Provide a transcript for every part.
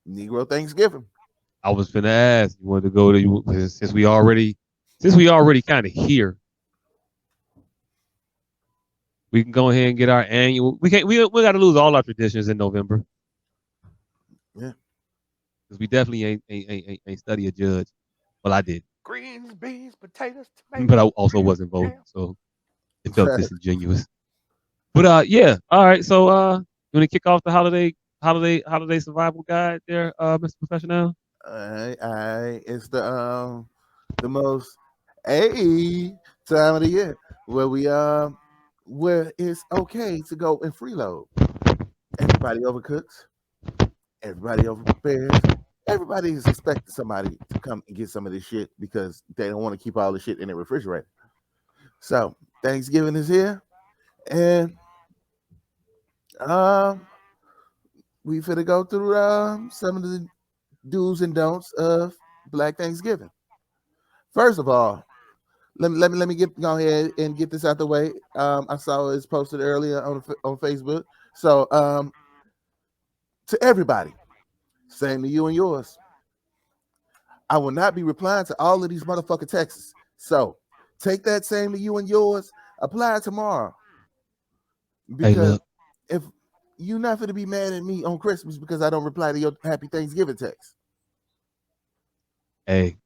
Negro Thanksgiving. I was finna ask you wanted to go to since we already kind of here. We can go ahead and get our annual. We can't. We got to lose all our traditions in November Yeah. because we definitely ain't study a judge. Well, I did, Greens, beans, potatoes, but I tomatoes, also wasn't voting, ham. so it felt disingenuous. But yeah, all right. So you want to kick off the holiday survival guide there, Mr. Professional? It's the most a time of the year where where it's okay to go and freeload. Everybody overcooks, everybody overprepares, everybody is expecting somebody to come and get some of this shit because they don't want to keep all the shit in the refrigerator. So Thanksgiving is here, and um, we finna go through some of the do's and don'ts of Black Thanksgiving. First of all, let me get go ahead and get this out the way. I saw it's posted earlier on Facebook. So to everybody, same to you and yours. I will not be replying to all of these motherfucking texts. So take that same to you and yours, apply it tomorrow. Hey, Because look. if you're not going to be mad at me on Christmas because I don't reply to your Happy Thanksgiving text. Hey,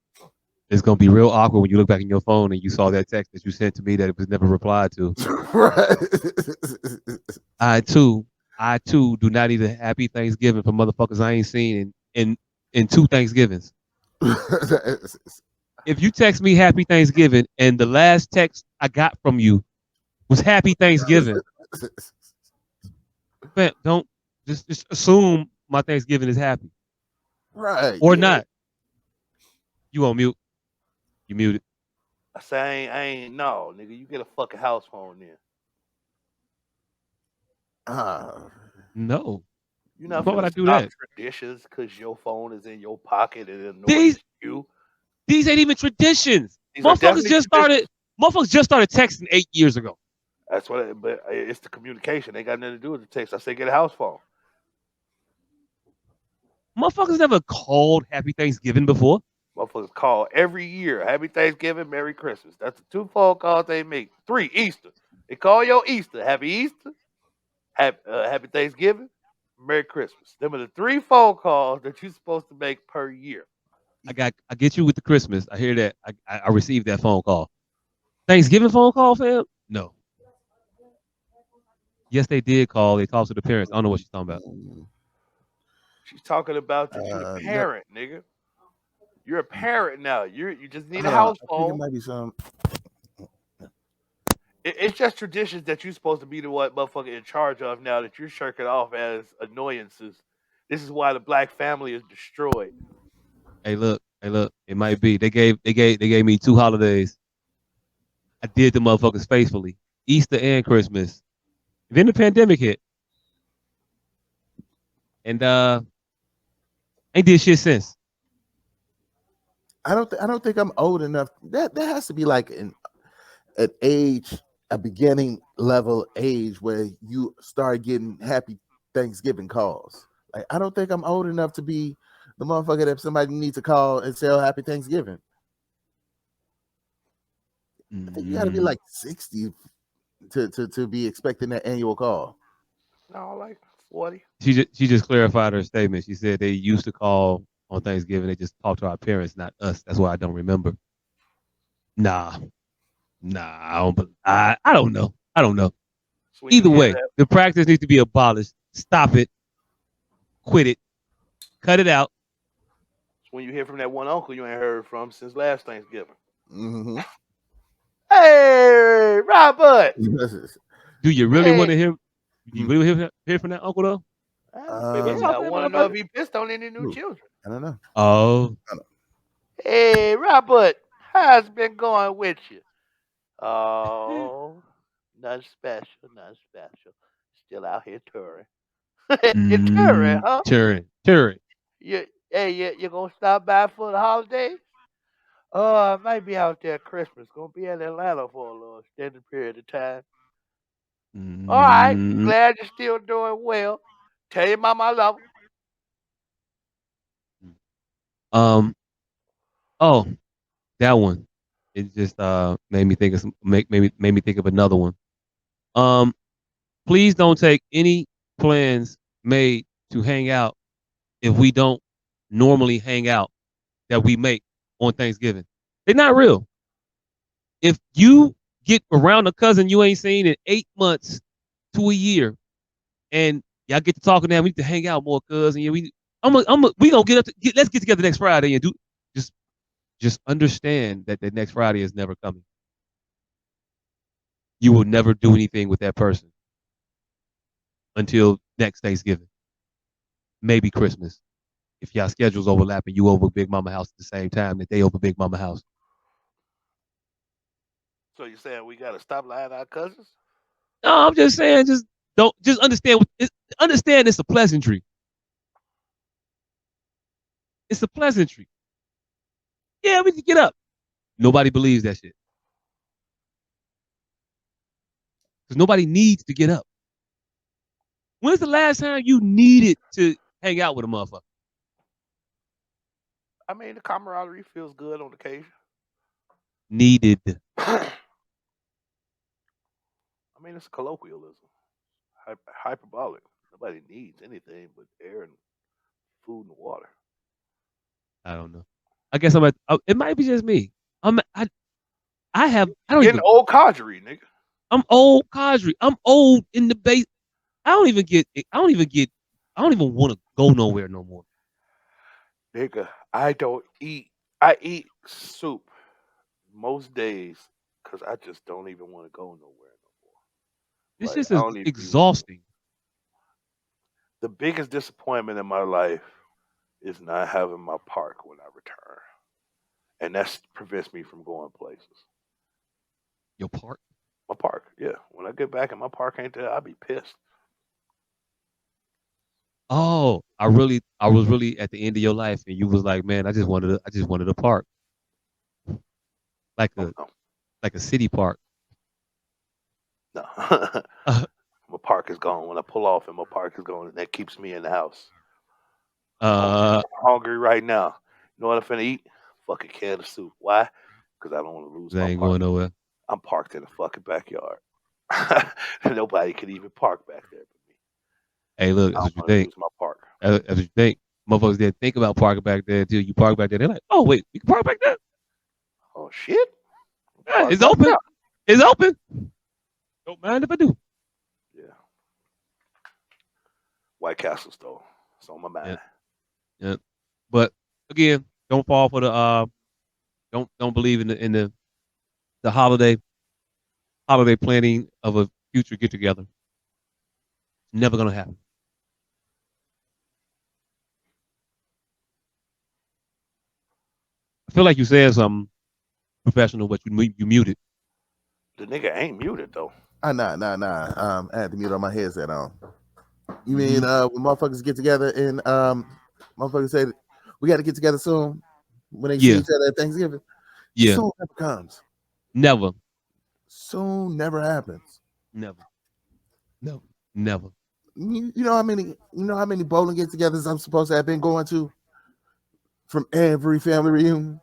it's gonna be real awkward when you look back in your phone and you saw that text that you sent to me that it was never replied to. Right. I too, I too do not need a happy Thanksgiving for motherfuckers I ain't seen in two Thanksgivings. If you text me happy Thanksgiving and the last text I got from you was happy Thanksgiving, man, don't just assume my Thanksgiving is happy Right, or yeah. not. You on mute? You muted? I say I ain't no nigga. You get a fucking house phone then. Uh, No. You're not Why would finna I do stop that? traditions because your phone is in your pocket and it These annoys you. these ain't even traditions. These are Motherfuckers definitely just started. traditions. Motherfuckers just started texting 8 years ago. That's what. But it's the communication. They got nothing to do with the text. I say get a house phone. Motherfuckers never called happy Thanksgiving before. Motherfuckers call every year. Happy Thanksgiving, Merry Christmas. That's the two phone calls they make. Three, Easter. They call your Easter. Happy Easter. Happy Thanksgiving. Merry Christmas. Them are the three phone calls that you're supposed to make per year. I get you with the Christmas. I hear that. I received that phone call. Thanksgiving phone call, fam? No. Yes, they did call. They talked to the parents. I don't know what she's talking about. mm, She's talking about that you the no, parent, nigga. You're a parent now. You just need a hold on. house I think it phone. might be some. It's just traditions that you're supposed to be the one motherfucker in charge of now that you're shirking off as annoyances. This is why the black family is destroyed. Hey, look. Hey, look. It might be. They gave me two holidays. I did the motherfuckers faithfully. Easter and Christmas. Then the pandemic hit, and ain't did shit since. I don't think I'm old enough. That has to be like an age, a beginning level age where you start getting Happy Thanksgiving calls. Like I don't think I'm old enough to be the motherfucker that somebody needs to call and say, "Oh, Happy Thanksgiving." I think you got to be Mm, like 60 to be expecting that annual call. No, like 40. she just clarified her statement. She said they used to call on Thanksgiving. They just talked to our parents, not us. That's why I don't remember. Nah, nah. I don't know. I don't know. So when you Either hear way, that, the practice needs to be abolished. Stop it. Quit it. Cut it out. so when you hear from that one uncle you ain't heard from since last Thanksgiving. Hmm. Hey, Robert. Do you really want Hey. to hear? Do you really hear from that uncle though? Maybe Maybe it's um, I okay, want to know if motherfucker. he pissed on any new Ooh, children. I don't know. Oh, I don't Hey, Robert, how's it been going with you? Oh, nothing special, nothing special. Still out here touring. You're touring, huh? Turin. You gonna stop by for the holidays? I might be out there Christmas. Gonna be in Atlanta for a little extended period of time. All right, Mm, glad you're still doing well. Tell your mama I love her. Um. Oh, that one. It just made me think of made me think of another one. Um. Please don't take any plans made to hang out if we don't normally hang out that we make on Thanksgiving. They're not real. If you get around a cousin you ain't seen in 8 months to a year, and y'all get to talking now, we need to hang out more, cuz, and yeah, we gonna let's get together next Friday and do just just understand that the next Friday is never coming. You will never do anything with that person until next Thanksgiving, maybe Christmas. If y'all schedules overlap and you over Big Mama house at the same time that they over Big Mama house. So you saying we gotta stop lying to our cousins? No, I'm just saying, just don't just understand. Understand it's a pleasantry. It's a pleasantry. Yeah, we can get up. Nobody believes that shit because nobody needs to get up. When's the last time you needed to hang out with a motherfucker? I mean, the camaraderie feels good on occasion. Needed. I mean, it's colloquialism, hyperbolic. Nobody needs anything but air and food and water. I don't know. I guess it might be just me. I'm. I have. I You don't getting even. old codgery, nigga. I'm old, Kadri. I'm old in the base. I don't even get. I don't even get. I don't even want to go nowhere no more. Nigga, I don't eat. I eat soup most days because I just don't even want to go nowhere no This more. Like just I is don't even. exhausting. The biggest disappointment in my life is not having my park when I return, and that prevents me from going places. Your part. My park, yeah. When I get back and my park ain't there, I'll be pissed. Oh, I was really at the end of your life, and you was like, man, I just wanted a park, like Oh a no, like a city park. no. My park is gone. When I pull off and my park is gone, and that keeps me in the house. Uh, I'm hungry right now. You know what I'm finna eat? Fucking can of soup. Why? Because I don't want to lose they my ain't park. going nowhere. I'm parked in the fucking backyard. Nobody can even park back there but me. Hey, look, I that's don't what you want to think. lose my park. That's what you think. Motherfuckers didn't think about parking back there until you park back there. They're like, oh wait, we can park back there. Oh shit! Yeah, Park it's right open. now. It's open. Don't mind if I do. Yeah, White Castle store. It's on my Yeah, mind. yeah. But again, don't fall for the don't believe in the holiday planning of a future get together. It's never gonna happen. I feel like you said something professional, but you muted. The nigga ain't muted though. Nah. I had to mute on my headset on. You mean Mm-hmm. when motherfuckers get together and motherfuckers say we got to get together soon when they see Yeah, each other at Thanksgiving? yeah. Soon never comes. Never, Soon never happens. never, never, never. You know how many bowling get-togethers I'm supposed to have been going to from every family reunion.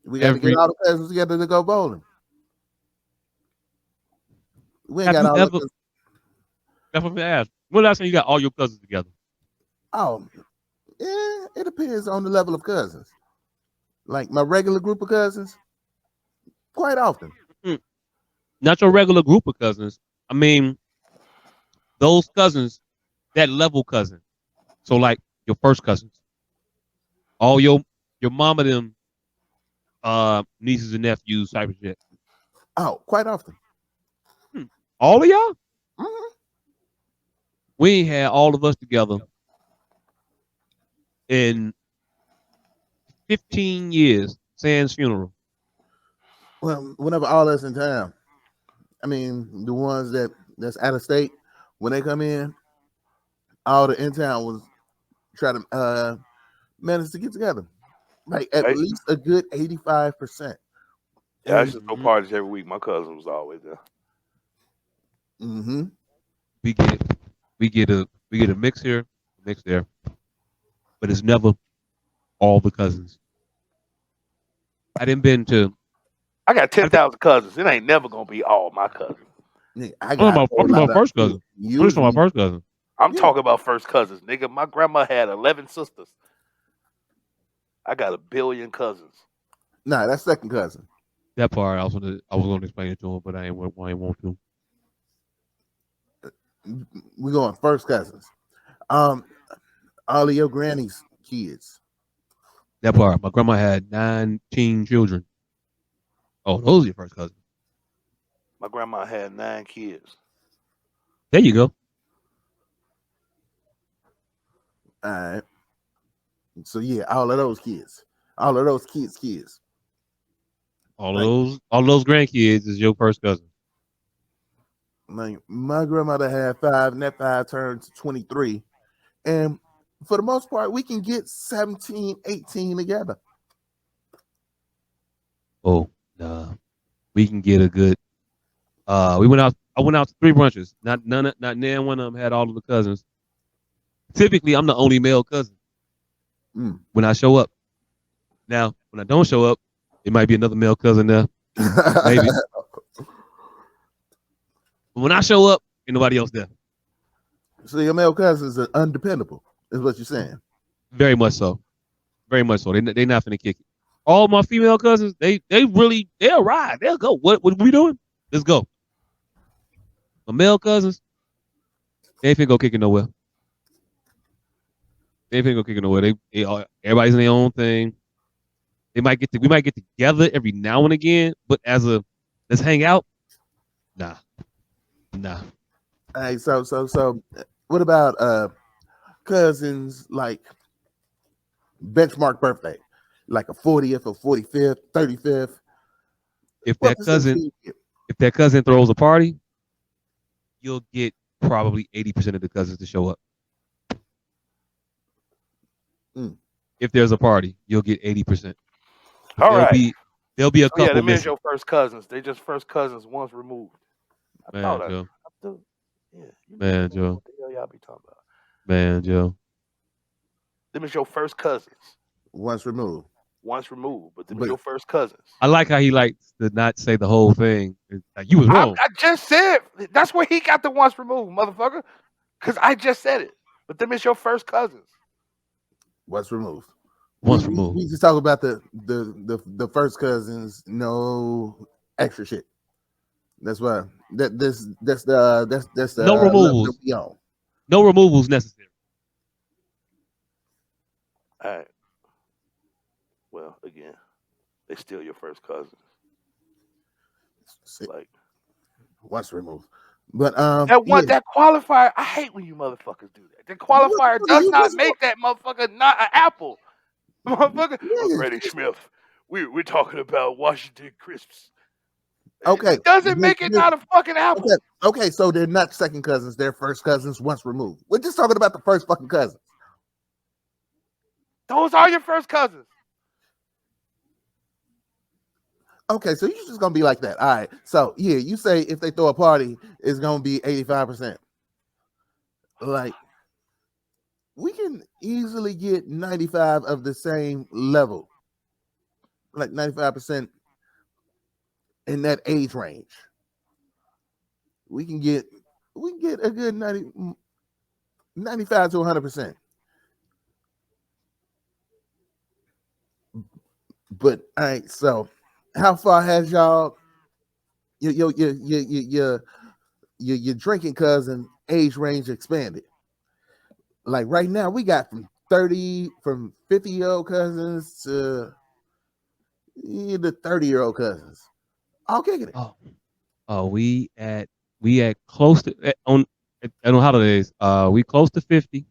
We got to get Every all the cousins together to go bowling. We ain't have got you all the ever? cousins. That's what I asked. When last time you got all your cousins together? Oh, yeah, it depends on the level of cousins. Like my regular group of cousins, quite often. Mm, not your regular group of cousins. I mean, those cousins, that level cousin. So like your first cousins, all your mama them nieces and nephews type of shit. Oh, quite often. Hmm. All of y'all? Mhm. We ain't had all of us together in 15 years. Sans funeral. Well, whenever all that's in town, I mean, the ones that's out of state, when they come in, all the in town was try to manage to get together. Like at Hey, least a good 85%. yeah, I Every used to throw Mm-hmm. parties every week. My cousin was always there. mm-hmm. We get we get a mix here, mix there. but it's never all the cousins. I didn't been to. I got I think 10,000 cousins. It ain't never gonna be all my cousins. Nigga, I got a I'm whole talking lot about of first too. cousin. I'm just talking about Usually, first cousin. I'm yeah. talking about first cousins, nigga. My grandma had 11 sisters. I got a billion cousins. Nah, that's second cousin. That part I was gonna explain it to him, but I ain't want to. We going first cousins. Um, all of your granny's kids. That part. My grandma had 19 children. Oh, those are your first cousins. My grandma had 9 kids. There you go. All right. So yeah, all of those kids. All of those kids. Like All of those grandkids is your first cousin. like my grandmother had five, and that five turned to 23. And for the most part, we can get 17, 18 together. Oh, nah. We can get a good. We went out. I went out to 3 brunches. Not none one of them had all of the cousins. Typically, I'm the only male cousin Mm. when I show up. Now, when I don't show up, it might be another male cousin there, maybe. But when I show up, ain't nobody else there. So your male cousins are undependable, is what you're saying. Very much so. Very much so. They not finna kick it. All my female cousins, they'll ride. They'll go. What we doing? Let's go. My male cousins, they ain't finna go kicking nowhere. They ain't finna go kicking nowhere. Everybody's in their own thing. We might get together every now and again, but as a let's hang out, nah, nah. All right, so what about cousins like benchmark birthday? Like a 40th or 45th, 35th. If What that percentage do cousin you get? if that cousin throws a party, you'll get probably 80% of the cousins to show up. Mm. If there's a party, you'll get 80%. But All right. there'll be a So yeah, couple them is missing. your first cousins. They just first cousins once removed. I thought Man, I Joe. do. Yeah, you niggas Man, know Joe. what the hell y'all be talking about. Man, Joe. Them is your first cousins. Once removed. Once removed, but them is But your first cousins. I like how he likes to not say the whole thing. Like you was wrong. I just said that's where he got the once removed, motherfucker. Because I just said it. But them is your first cousins. once removed. We, Once we, removed. we just talk about the first cousins, no extra shit. That's why that's the No level that removals. we on. No removals necessary. All right. Well, again, they still your first cousins. See, Like once removed. But yeah, that qualifier, I hate when you motherfuckers do that. The qualifier motherfucker, does you not just make that motherfucker not an apple. Motherfucker. Well, yeah, Granny Smith, we're talking about Washington crisps. okay. It doesn't make it not a fucking Okay, apple. okay, so they're not second cousins, they're first cousins once removed. We're just talking about the first fucking cousins. Those are your first cousins. Okay, so you're just gonna be like that. All right. So yeah, you say if they throw a party, it's gonna be 85%. Like we can easily get 95 of the same level, like 95% in that age range. We can get a good 95 to 100%. But all right, so how far has y'all your drinking cousin age range expanded? Like right now, we got from 50-year-old cousins to the 30-year-old cousins. All kicking it. Oh, we at close to on holidays. We close to 50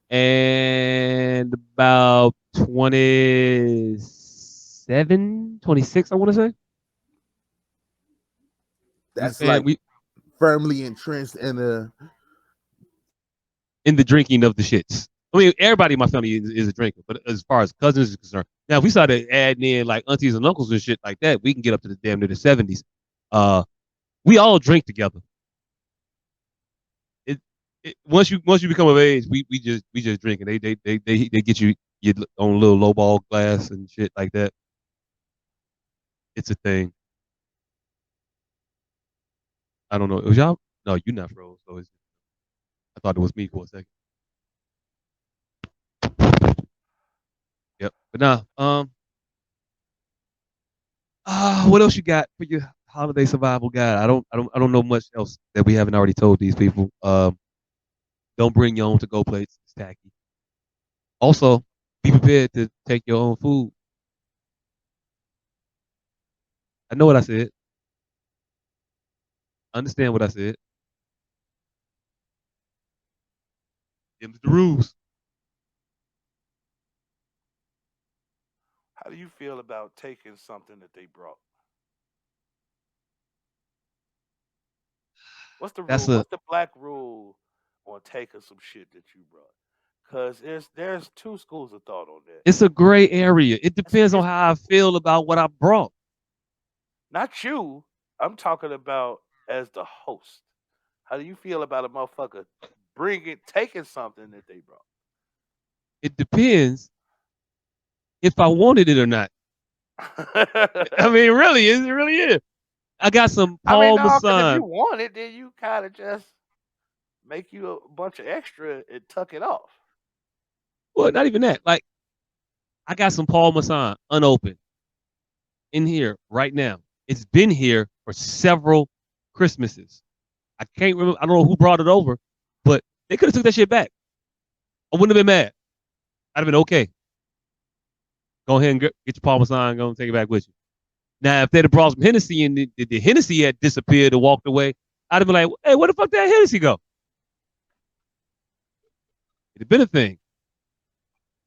and about 27, 26. I want to say we That's stand like we firmly entrenched in the in the drinking of the shits. I mean, everybody in my family is a drinker, but as far as cousins is concerned, now if we started adding in like aunties and uncles and shit like that, we can get up to the damn near the 70s. We all drink together. It once you become of age, we just drinking. They get you your own little lowball glass and shit like that. It's a thing. I don't know. Was y'all? No, you not froze. So I thought it was me for a second. Yep. But nah. What else you got for your holiday survival guide? I don't know much else that we haven't already told these people. Don't bring your own to go plates. It's tacky. Also, be prepared to take your own food. I know what I said. Understand what I said. Them's the rules. How do you feel about taking something that they brought? What's the That's rule? a What's the black rule on taking some shit that you brought? Because there's two schools of thought on that. it's a gray area. It It's, depends on it's how I feel about what I brought. not you. I'm talking about as the host. How do you feel about a motherfucker taking something that they brought? It depends if I wanted it or not. I mean, really, it really is. I got some I mean, Paul no, because if you Masson. want it, then you kind of just make you a bunch of extra and tuck it off. Well, not even that. Like, I got some Paul Masson unopened in here right now. It's been here for several Christmases. I can't remember. I don't know who brought it over, but they could have took that shit back. I wouldn't have been mad. I'd have been okay. Go ahead and get your Paul Masson and go and take it back with you. Now, if they'd have brought some Hennessy and the Hennessy had disappeared or walked away, I'd have been like, hey, where the fuck did that Hennessy go? It'd have been a thing.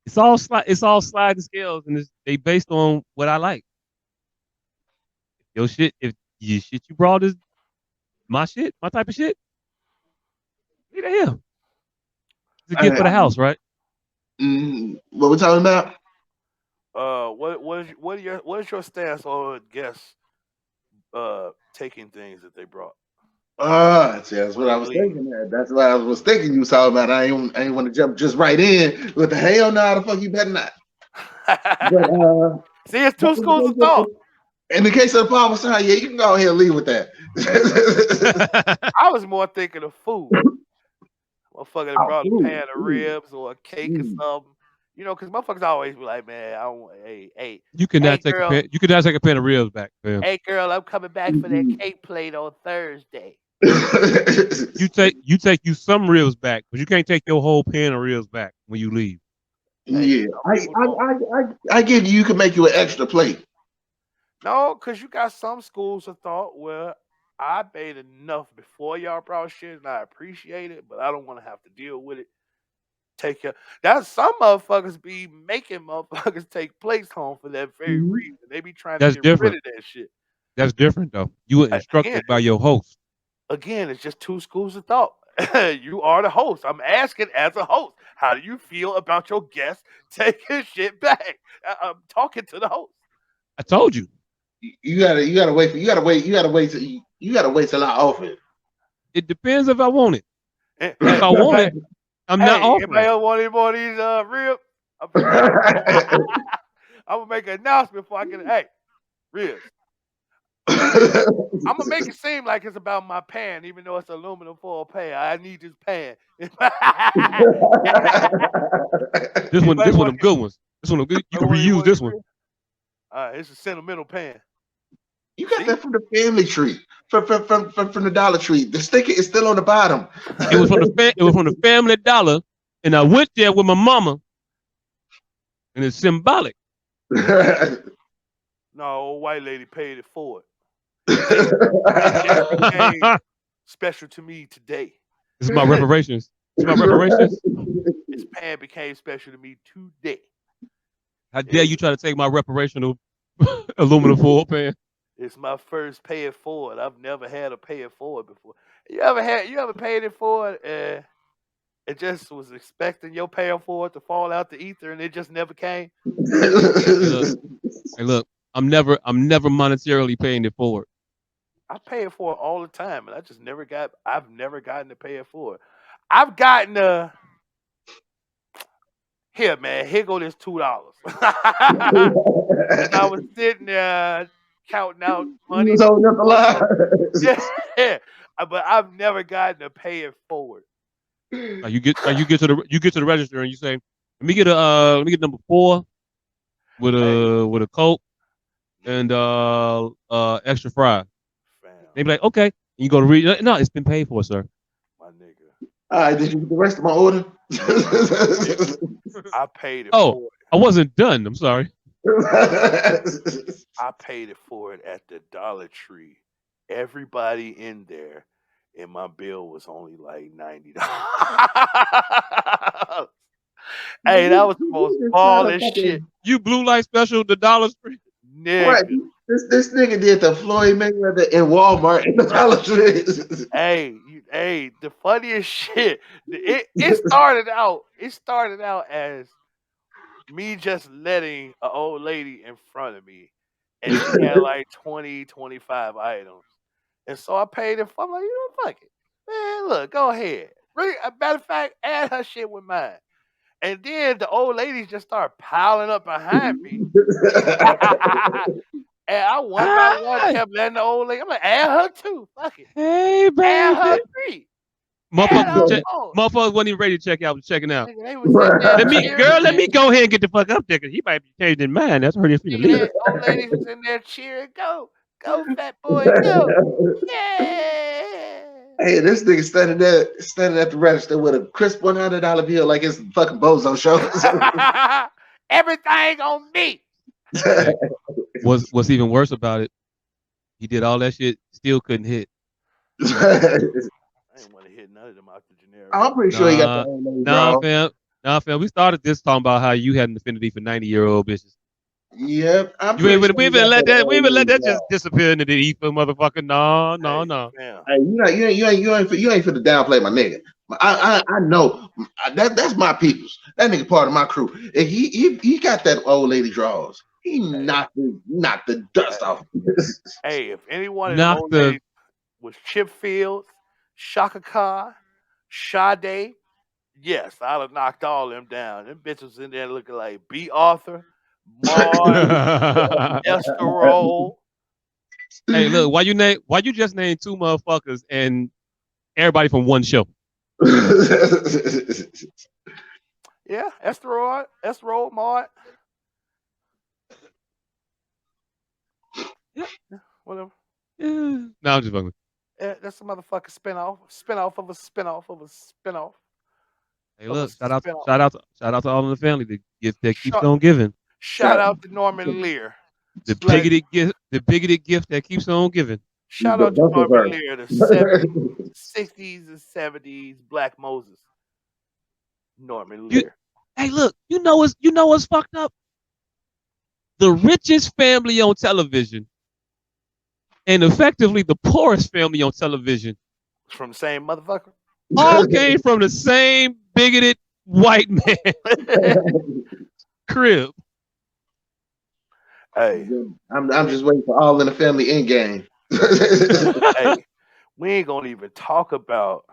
It's all sliding scales, and they based on what I like. Your shit, if your shit you brought is my shit, my type of shit, leave it here. It's a gift Hey, for the house, right? what we talking about? What is your stance on guests taking things that they brought See, that's what when I they was leave? thinking. That's what I was thinking you was talking about. I ain't want to jump just right in with the hell no, the fuck you better not. But See, it's two schools of thought. in the case of the Palmer sign, yeah, you can go ahead and leave with that. I was more thinking of food. Motherfucker that Oh, brought a ooh, pan of ooh, ribs or a cake or ooh. something. Because motherfuckers always be like, man, I don't want, you cannot hey take a girl, pen. You cannot take a pen of ribs back, fam. hey girl, I'm coming back for that Mm-mm. cake plate on Thursday. You take some ribs back, but you can't take your whole pan of ribs back when you leave. Hey, Yeah, some I, people I, don't. I, I give you. You can make you an extra plate. No, because you got some schools of thought where I made enough before y'all brought shit and I appreciate it, but I don't want to have to deal with it. Take care. That's some motherfuckers be making motherfuckers take plates home for that very Mhm. reason. They be trying to That's get rid different. of that shit. That's different though. You were Again, instructed by your host. it's just two schools of thought. You are the host. I'm asking as a host, how do you feel about your guests taking shit back? I'm talking to the host. I told you. You gotta wait for you gotta wait till I offer it. It depends if I want it. If Hey, I want it, I'm not hey, anybody offering. else want any more of these ribs? I'm gonna take. I'm gonna make an announcement before I get it. Hey, ribs. I'm gonna make it seem like it's about my pan, even though it's aluminum foil pan. I need this pan. This one, Anybody this one, want? them good ones. This one, them good. You can Anybody reuse want this these one. ribs? All right, it's a sentimental pan. You got See? that from the family tree, from the Dollar Tree. The sticker is still on the bottom. It was from the Family Dollar, and I went there with my mama, and it's symbolic. No, old white lady paid it forward. It just it just became This special to me today. is my reparations. This is my reparations. This pan became special to me today. How dare It's you try to take my reparational aluminum foil pan? it's my first pay it forward. I've never had a pay it forward before. You ever paid it forward and it just was expecting your pay it forward to fall out the ether and it just never came? Hey, look. Hey, look. I'm never monetarily paying it forward. I pay it forward all the time and I've never gotten to pay it forward. I've gotten here, man. Here go this $2. As I was sitting there counting out You money was holding up a on lie. yeah, but I've never gotten to pay it forward. You get to the register and you say, let me get number 4 Hey, with a Coke and nigga, extra fry. fam, They be like, okay. And you go to read. No, it's been paid for, sir. my nigga, All right, did you get the rest of my order? nigga. I paid it Oh, for it. I wasn't done. I'm sorry. I paid it for it at the Dollar Tree. Everybody in there, and my bill was only like $90. Hey, that was the most Just trying to balling shit, fucking You blue light special, the Dollar Tree. right. nigga. This nigga did the Floyd Mayweather in Walmart in the Dollar Tree. Hey, the funniest shit. It started out as me just letting an old lady in front of me, and she had like 20, 25 items. And so I paid it for. I'm like, fuck it. Man, look, go ahead. Really, a matter of fact, add her shit with mine. And then the old ladies just start piling up behind me. And I one by one Hi. kept letting the old lady, I'm like, add her too. Fuck it. Hey, Add her baby. three. Add Motherfuckers, her four. motherfuckers wasn't even ready to check out. Was checking out. Nigga, they was in there cheering. Let me go ahead and get the fuck up there because he might be changed his mind. That's hurt his feet to Nigga, leave. that old lady was in there cheering. Go, go, fat boy, go. Yeah. Hey, this nigga standing at the register with a crisp $100 bill like it's fucking Bozo show. Everything on me. Hey, what's even worse about it? He did all that shit, still couldn't hit. I didn't want to hit none of them out the generic. I'm pretty sure he got the Nah, old lady nah, draw. fam. Nah, fam. We started this talking about how you had an affinity for 90-year-old bitches. Yep, I'm You ain't pretty even sure we he even got let that that we old even let lady that draw. just disappear into the ether, motherfucker. No, no, Hey, no. fam. Hey, you ain't finna downplay my nigga. I know that's my peoples. That nigga part of my crew. And he got that old lady draws. He Hey, knocked the dust hey, off. hey, if any one of them Knock old the ladies was Chip Fields, Shaka Khan, Sade, yes, I'd have knocked all them down. Them bitches in there looking like B. Arthur, Maud, Esther Roll. Hey, look, why you just named 2 motherfuckers and everybody from one show? Yeah, Esther Roll, Maud, Yeah, whatever. yeah. No, I'm just fucking. That's a motherfucking spinoff of a spinoff of a spinoff Hey, of a look, spinoff. shout out to all in the family. The gift that keeps Shout, on giving. shout out to Norman Lear. Black. The bigoted gift that keeps on giving. Shout out to Both of Norman her. Lear, the 70s, 60s, and 70s Black Moses. Norman You, Lear. hey, look, you know what's fucked up? The richest family on television and effectively the poorest family on television From the same motherfucker. all came from the same bigoted white man crib. Hey, I'm we, just waiting for all in the family end game. hey, we ain't gonna even talk about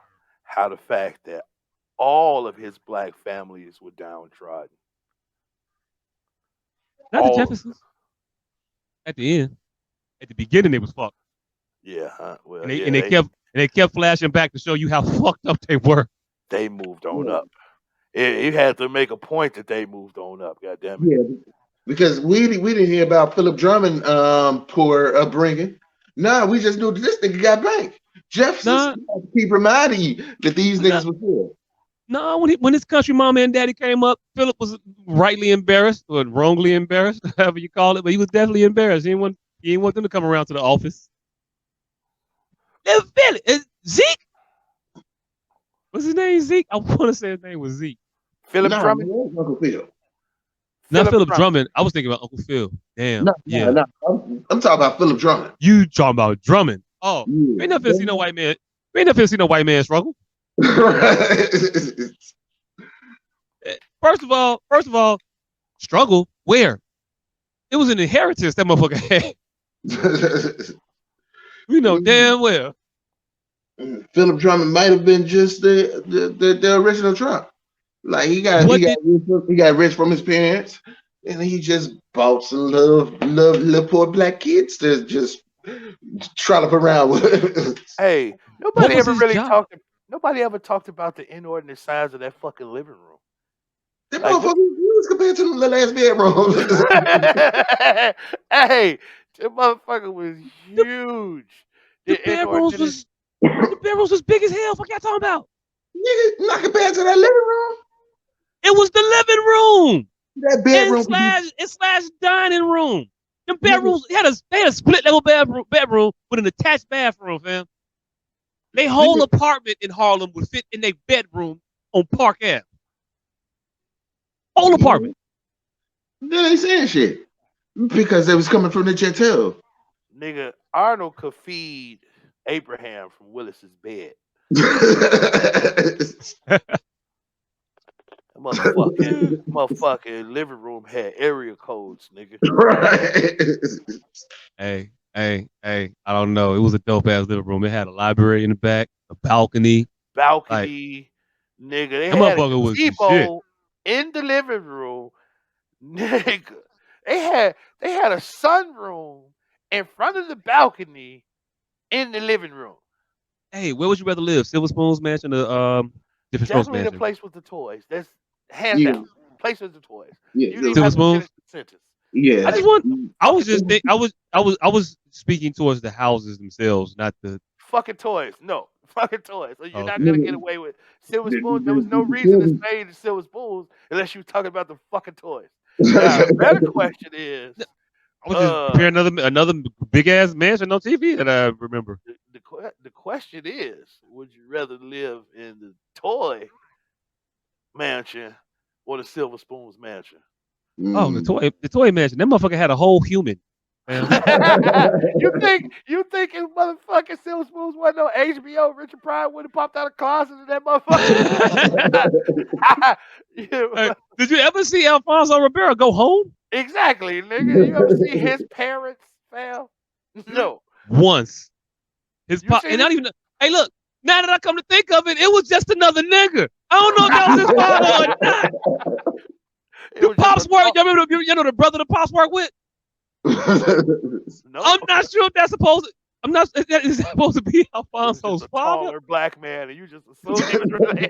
how the fact that all of his black families were downtrodden. Not the All of them. Jeffersons. At the end, at the beginning, they was fucked, Yeah, huh? and Well, yeah, they kept flashing back to show you how fucked up they were. they moved on Yeah, up. It had to make a point that they moved on up. God damn it. yeah, because we didn't hear about Philip Drummond poor upbringing. No, we just knew that this nigga got banked. Jefferson's Nah, keep reminding you that these nah, niggas were poor. nah. When his country mama and daddy came up, Philip was rightly embarrassed or wrongly embarrassed, however you call it, but he was definitely embarrassed. He didn't want them to come around to the office. Philip, Zeke. What's his name? Zeke. I want to say his name was Zeke. Philip Nah, Drummond. man, Uncle Phil. Not Philip Philip Drummond. Drummond. I was thinking about Uncle Phil. Damn. No, no, Yeah. no. I'm talking about Philip Drummond. You talking about Drummond? Oh, ain't never seen no Yeah. white man. We ain't never seen no white man struggle. First of all, struggle where? It was an inheritance that motherfucker had. We know damn well. Philip Drummond might have been just the original Trump. Like What did he got rich from his parents, and he just bought some little poor black kids to just trollop around with. Hey, what was his job? Nobody ever talked about the inordinate size of that fucking living room. That Like motherfucker what? was compared to the little ass bedroom. Hey, that motherfucker was The, huge. the The bedrooms inordinate. was the bedrooms was big as hell. What y'all talking about? Nigga, not compared to that living room. It was the living room That and bedroom could be slash dining room. Them nigga. bedrooms they had a split level bedroom with an attached bathroom, fam. They whole Nigga, apartment in Harlem would fit in their bedroom on Park Ave. Whole apartment. they ain't saying shit because they was coming from the Jetel. Nigga, Arnold could feed Abraham from Willis's bed. That motherfucking living room had area codes, nigga. Right. Hey, I don't know. It was a dope ass living room. It had a library in the back, a balcony. Like Balcony, nigga. They that had a motherfucker was the shit. gazebo in the living room, nigga. They had a sunroom in front of the balcony in the living room. Hey, where would you rather live? Silver Spoon's mansion or Different Strokes Definitely the mansion? place with the toys. That's hands Yeah, down. Place with the toys. yeah, You didn't even so, Silver have to Spoons? finish the sentence. yeah. I Place just want I was fucking just think I was speaking towards the houses themselves, not the fucking toys. No, fucking toys. So you're not okay. gonna get Nigga, away with silver the, spoons. There was no the reason to children. say the silver spoons unless you were talking about the fucking toys. Now, better question is, I was just uh, comparing another big ass mansion on TV that I remember. the question is, would you rather live in the toy mansion or the silver spoons mansion? Oh, Mm. the toy mansion. That motherfucker had a whole human, fam. You think if motherfucking silver spoons wasn't on HBO, Richard Pryor would have popped out of closet in that motherfucker? Hey, Yeah, did you ever see Alfonso Ribeiro go home? exactly, nigga. You ever see his parents, fam? No. Once. His You pop, seen and his? not even. Hey, look. Now that I come to think of it, it was just another nigga. I don't know if that was his father or not. It The was just a pops work. thought. You know the brother the pops work with. No, I'm not sure if that's supposed. I'm not. Is that supposed to be it was just Alfonso's a father? taller black man, and you just assumed he was related.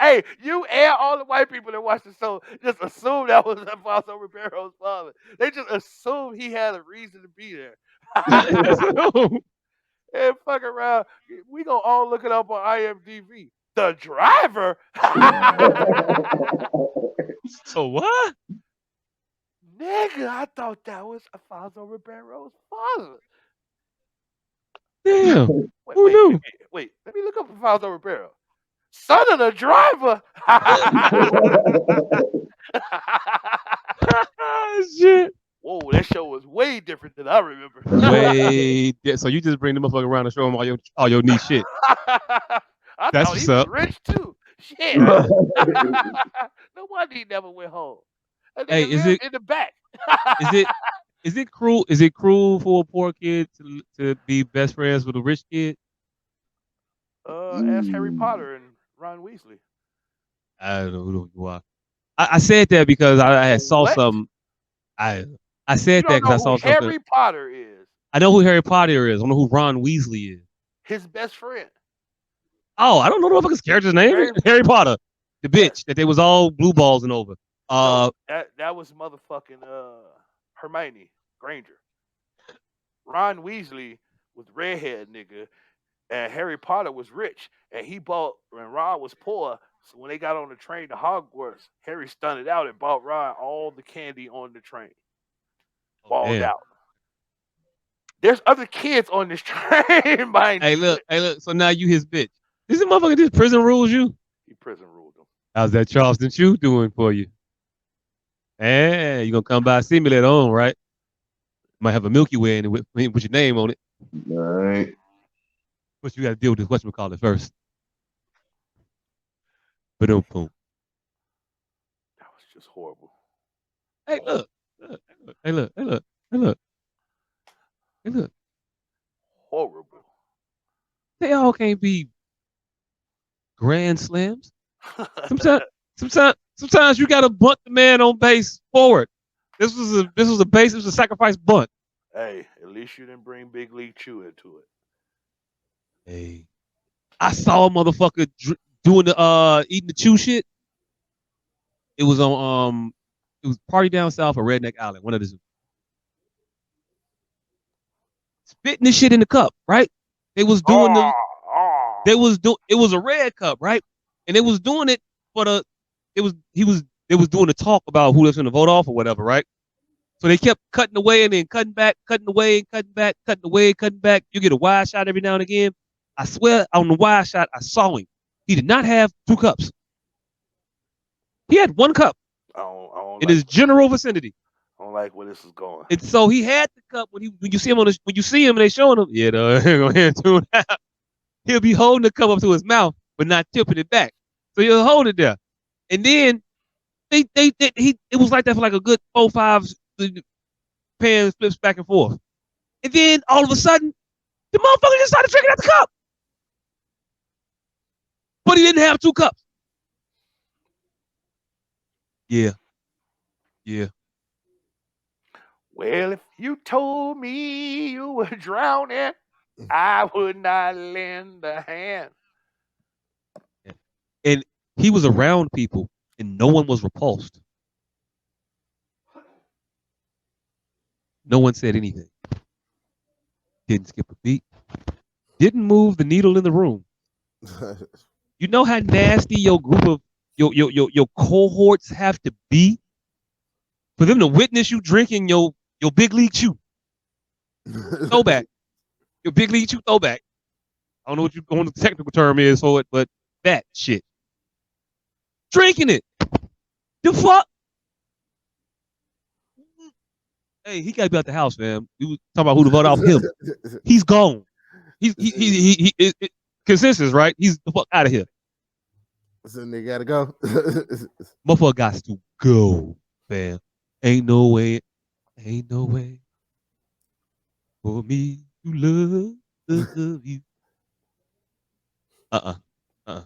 Hey, you and all the white people that watched the show just assumed that was Alfonso Ribeiro's father. They just assumed he had a reason to be there. And fuck around, we gonna all look it up on IMDb. The driver, So what? nigga, I thought that was Alfonso Ribeiro's father. Damn. Wait, Who wait, wait, knew? wait, wait. Let me look up Alfonso Ribeiro. Son of the driver. Shit. Whoa, that show was way different than I remember. So you just bring the motherfucker around and show him all your niche shit. I That's thought he what's was up. rich too. Shit. Yeah. No wonder he never went home. That Hey, nigga lived in the back. is it is it cruel for a poor kid to be best friends with a rich kid? Ask Harry Mm. Potter and Ron Weasley. I don't know who why. I said that because I had saw What? something. I I You said that don't because I know who saw something. Harry Potter is? I know who Harry Potter is. I don't know who Ron Weasley is. His best friend. Oh, I don't know the motherfucker's character's name. Very Harry Potter, the yes. bitch that they was all blue balls and over. No, Uh, that was motherfucking Hermione Granger. Ron Weasley was the redhead nigga, and Harry Potter was rich, and he bought when Ron was poor. So when they got on the train to Hogwarts, Harry stunned out and bought Ron all the candy on the train. oh Balled damn. out. There's other kids on this train, mind you. Hey look. So now you his bitch. This motherfucker just prison rules you. He prison ruled them. How's that Charleston Chew doing for you? Hey, you gonna come by and see me later on, right? Might have a Milky Way in it with your name on it. All right. But you got to deal with this whatchamacallit first. But boom. That was just horrible. Hey, look. Hey, look. Hey, look. Hey, look. Hey, look. Horrible. They all can't be grand slams. Sometimes, sometimes you got to bunt the man on base forward. This was a base. It was a sacrifice bunt. Hey, at least you didn't bring Big League Chew into it. Hey, I saw a motherfucker doing the eating the chew shit. It was on it was Party Down South or Redneck Island. One of the spitting this shit in the cup, right? They was doing Oh, the they oh. was do it was a red cup, right? And they was doing it for the it was he was they was doing the talk about who was going to vote off or whatever, right? So they kept cutting away and then cutting back, cutting away and cutting back, cutting away, cutting back. You get a wide shot every now and again. I swear on the wide shot, I saw him. He did not have two cups. He had one cup I don't in like his general vicinity. I don't like where this is going. And so he had the cup when you see him when you see him and they showing him, yeah, no, go ahead and tune out. He'll be holding the cup up to his mouth, but not tipping it back. So he'll hold it there. And then it was like that for like a good 4-5 pan flips back and forth. And then all of a sudden, the motherfucker just started drinking out the cup. But he didn't have two cups. Yeah. Yeah. Well, if you told me you were drowning, I would not lend a hand. And he was around people and no one was repulsed. No one said anything. Didn't skip a beat. Didn't move the needle in the room. You know how nasty your group of your cohorts have to be for them to witness you drinking your big league chew throwback, your big league chew throwback. I don't know what the technical term is for it, but that shit, drinking it. The fuck? Hey, he got to be out the house, man. We was talking about who to vote off him. He's gone. Consensus, right? He's the fuck out of here. So they gotta go. Motherfucker got to go, fam. Ain't no way for me to love you. Uh-uh. Now